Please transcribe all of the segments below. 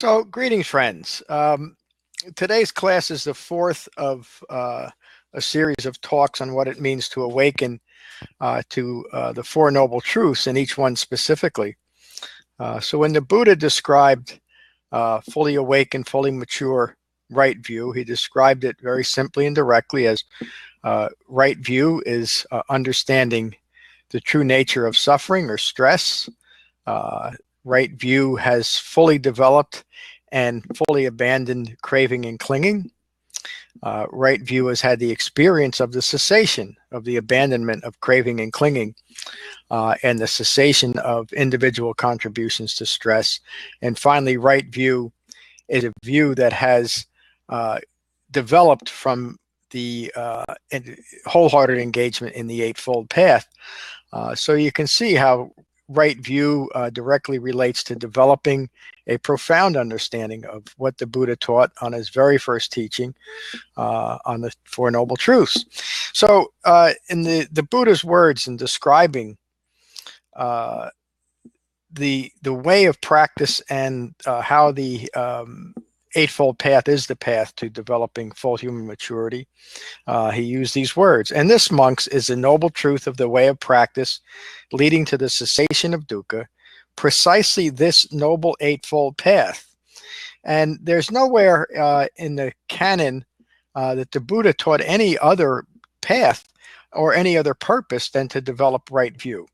So, greetings, friends. Today's class is the fourth of a series of talks on what it means to awaken to the Four Noble Truths, and each one specifically. So, when the Buddha described fully awakened, fully mature right view, he described it very simply and directly as right view is understanding the true nature of suffering or stress. Right view has fully developed and fully abandoned craving and clinging. Right view has had the experience of the cessation of the abandonment of craving and clinging, and the cessation of individual contributions to stress. And finally, right view is a view that has developed from the wholehearted engagement in the Eightfold Path. So you can see how right view directly relates to developing a profound understanding of what the Buddha taught on his very first teaching on the Four Noble Truths. So in the Buddha's words in describing the way of practice and how the Eightfold Path is the path to developing full human maturity, he used these words. And this, monks, is the noble truth of the way of practice leading to the cessation of dukkha, precisely this noble Eightfold Path. And there's nowhere in the canon that the Buddha taught any other path or any other purpose than to develop right view.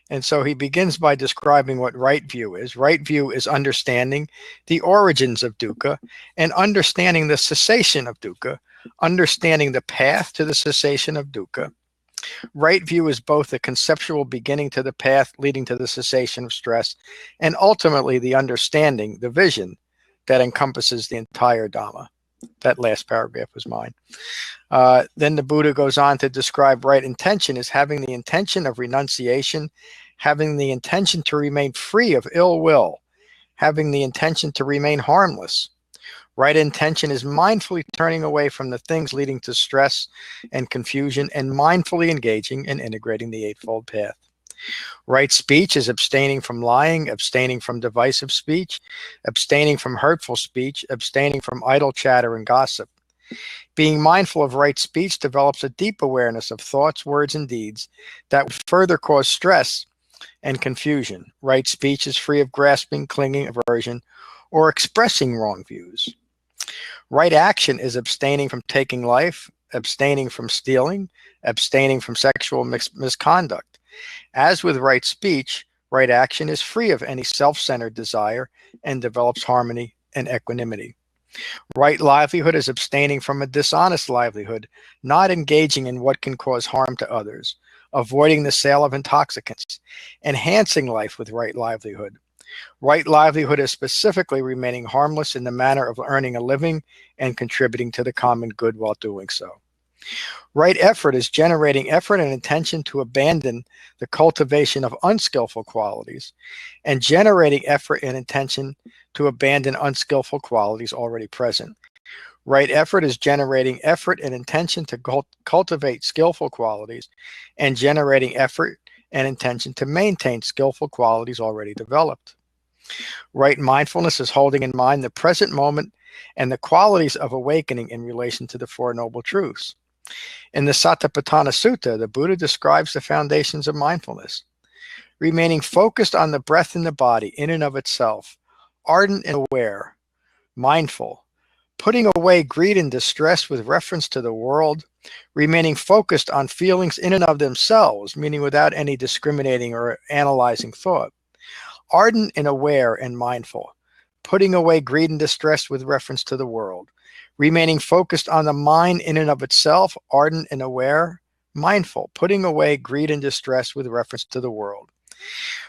And so he begins by describing what right view is. Right view is understanding the origins of dukkha and understanding the cessation of dukkha, understanding the path to the cessation of dukkha. Right view is both the conceptual beginning to the path leading to the cessation of stress, and ultimately the understanding, the vision that encompasses the entire Dhamma. That last paragraph was mine. Then the Buddha goes on to describe right intention as having the intention of renunciation, having the intention to remain free of ill will, having the intention to remain harmless. Right intention is mindfully turning away from the things leading to stress and confusion and mindfully engaging and integrating the Eightfold Path. Right speech is abstaining from lying, abstaining from divisive speech, abstaining from hurtful speech, abstaining from idle chatter and gossip. Being mindful of right speech develops a deep awareness of thoughts, words, and deeds that would further cause stress and confusion. Right speech is free of grasping, clinging, aversion, or expressing wrong views. Right action is abstaining from taking life, abstaining from stealing, abstaining from sexual misconduct. As with right speech, right action is free of any self-centered desire and develops harmony and equanimity. Right livelihood is abstaining from a dishonest livelihood, not engaging in what can cause harm to others, avoiding the sale of intoxicants, enhancing life with right livelihood. Right livelihood is specifically remaining harmless in the manner of earning a living and contributing to the common good while doing so. Right effort is generating effort and intention to abandon the cultivation of unskillful qualities and generating effort and intention to abandon unskillful qualities already present. Right effort is generating effort and intention to cultivate skillful qualities and generating effort and intention to maintain skillful qualities already developed. Right mindfulness is holding in mind the present moment and the qualities of awakening in relation to the Four Noble Truths. In the Satipatthana Sutta, the Buddha describes the foundations of mindfulness. Remaining focused on the breath in the body in and of itself, ardent and aware, mindful, putting away greed and distress with reference to the world, remaining focused on feelings in and of themselves, meaning without any discriminating or analyzing thought, ardent and aware and mindful, putting away greed and distress with reference to the world, remaining focused on the mind in and of itself, ardent and aware, mindful, putting away greed and distress with reference to the world,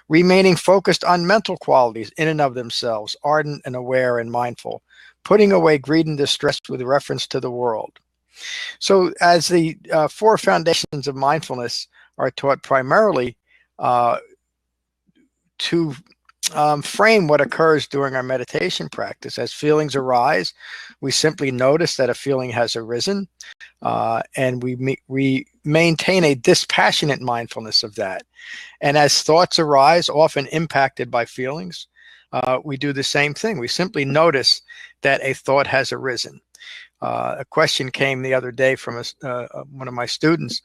remaining focused on mental qualities in and of themselves, ardent and aware and mindful, putting away greed and distress with reference to the world. So as the four foundations of mindfulness are taught primarily to frame what occurs during our meditation practice. As feelings arise, we simply notice that a feeling has arisen, and we maintain a dispassionate mindfulness of that. And as thoughts arise, often impacted by feelings, we do the same thing. We simply notice that a thought has arisen. A question came the other day from one of my students.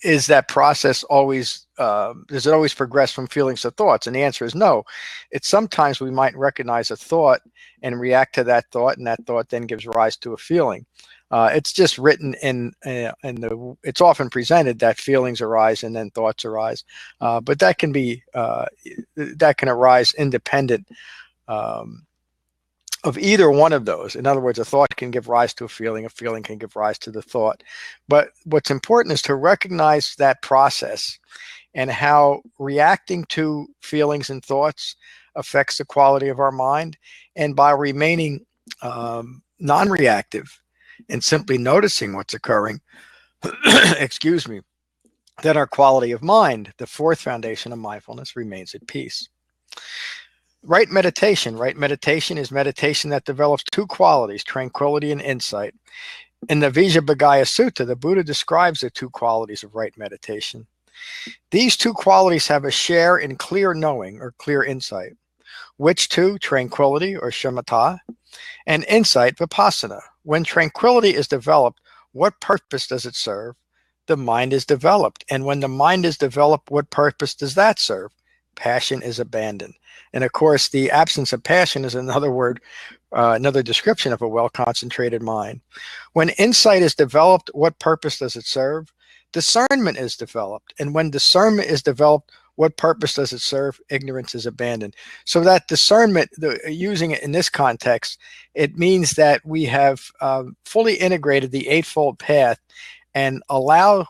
Is that process always, does it always progress from feelings to thoughts? And the answer is no. It's sometimes we might recognize a thought and react to that thought, and that thought then gives rise to a feeling. It's just written it's often presented that feelings arise and then thoughts arise, but that can arise independent of either one of those. In other words, a thought can give rise to a feeling can give rise to the thought. But what's important is to recognize that process and how reacting to feelings and thoughts affects the quality of our mind. And by remaining non-reactive and simply noticing what's occurring, excuse me, then our quality of mind, the fourth foundation of mindfulness, remains at peace. Right meditation. Right meditation is meditation that develops two qualities, tranquility and insight. In the Vijayabhagaya Sutta, the Buddha describes the two qualities of right meditation. These two qualities have a share in clear knowing or clear insight. Which two? Tranquility or shamatha, and insight, vipassana. When tranquility is developed, what purpose does it serve? The mind is developed. And when the mind is developed, what purpose does that serve? Passion is abandoned. And of course, the absence of passion is another description of a well-concentrated mind. When insight is developed, what purpose does it serve? Discernment is developed. And when discernment is developed, what purpose does it serve? Ignorance is abandoned. So that discernment, using it in this context, it means that we have fully integrated the Eightfold Path and allow,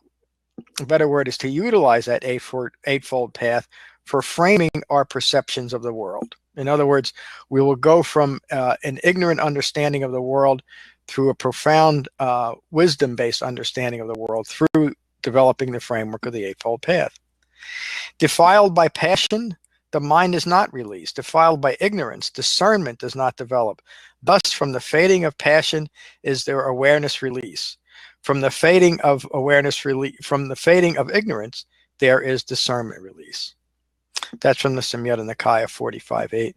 a better word is to utilize that Eightfold Path for framing our perceptions of the world. In other words, we will go from an ignorant understanding of the world through a profound wisdom-based understanding of the world through developing the framework of the Eightfold Path. Defiled by passion, the mind is not released. Defiled by ignorance, discernment does not develop. Thus, from the fading of passion is there awareness release. From the fading of ignorance, there is discernment release. That's from the Samyutta Nikaya 45.8.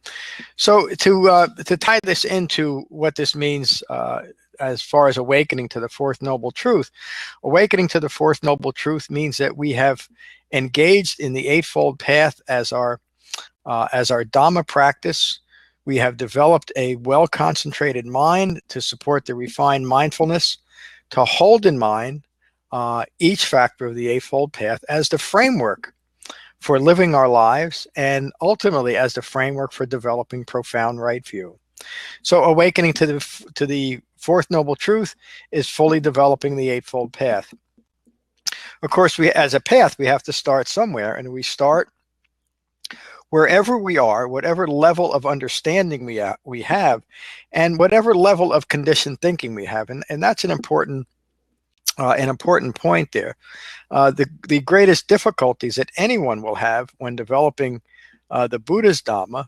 So to tie this into what this means as far as awakening to the Fourth Noble Truth, awakening to the Fourth Noble Truth means that we have engaged in the Eightfold Path as our Dhamma practice. We have developed a well-concentrated mind to support the refined mindfulness, to hold in mind each factor of the Eightfold Path as the framework for living our lives, and ultimately as the framework for developing profound right view. So awakening to the Fourth Noble Truth is fully developing the Eightfold Path. Of course, as a path, we have to start somewhere, and we start wherever we are, whatever level of understanding we have, and whatever level of conditioned thinking we have. And that's an important point there. The greatest difficulties that anyone will have when developing the Buddha's Dhamma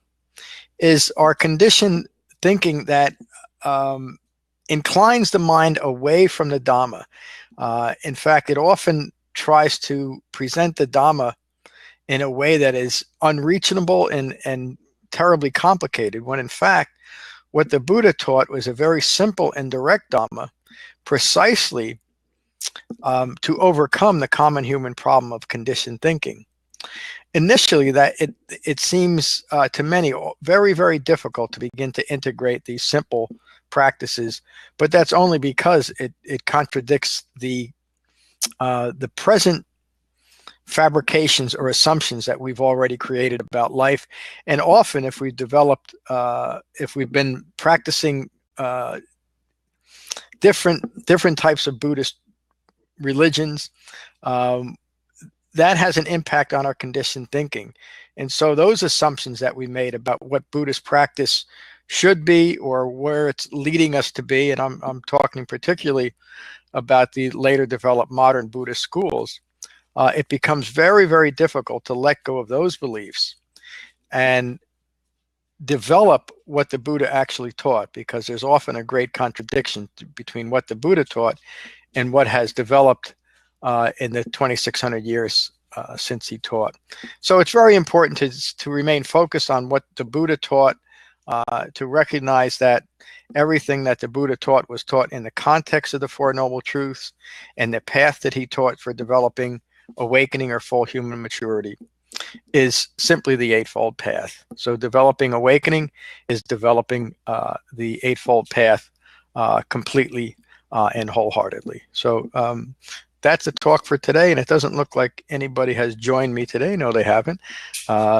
is our conditioned thinking that inclines the mind away from the Dhamma. In fact, it often tries to present the Dhamma in a way that is unreachable and terribly complicated, when in fact, what the Buddha taught was a very simple and direct Dhamma, precisely to overcome the common human problem of conditioned thinking. Initially, that it seems to many very, very difficult to begin to integrate these simple practices, but that's only because it contradicts the present fabrications or assumptions that we've already created about life. And often, if we've been practicing different types of Buddhist religions, that has an impact on our conditioned thinking. And so those assumptions that we made about what Buddhist practice should be or where it's leading us to be, and I'm talking particularly about the later developed modern Buddhist schools, it becomes very, very difficult to let go of those beliefs and develop what the Buddha actually taught, because there's often a great contradiction between what the Buddha taught and what has developed in the 2,600 years since he taught. So it's very important to remain focused on what the Buddha taught, to recognize that everything that the Buddha taught was taught in the context of the Four Noble Truths, and the path that he taught for developing awakening or full human maturity is simply the Eightfold Path. So developing awakening is developing the Eightfold Path completely and wholeheartedly. So that's a talk for today, and it doesn't look like anybody has joined me today. No, they haven't.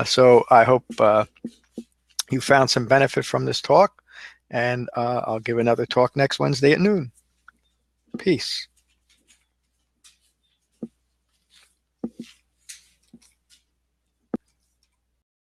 So I hope you found some benefit from this talk, and I'll give another talk next Wednesday at noon. Peace.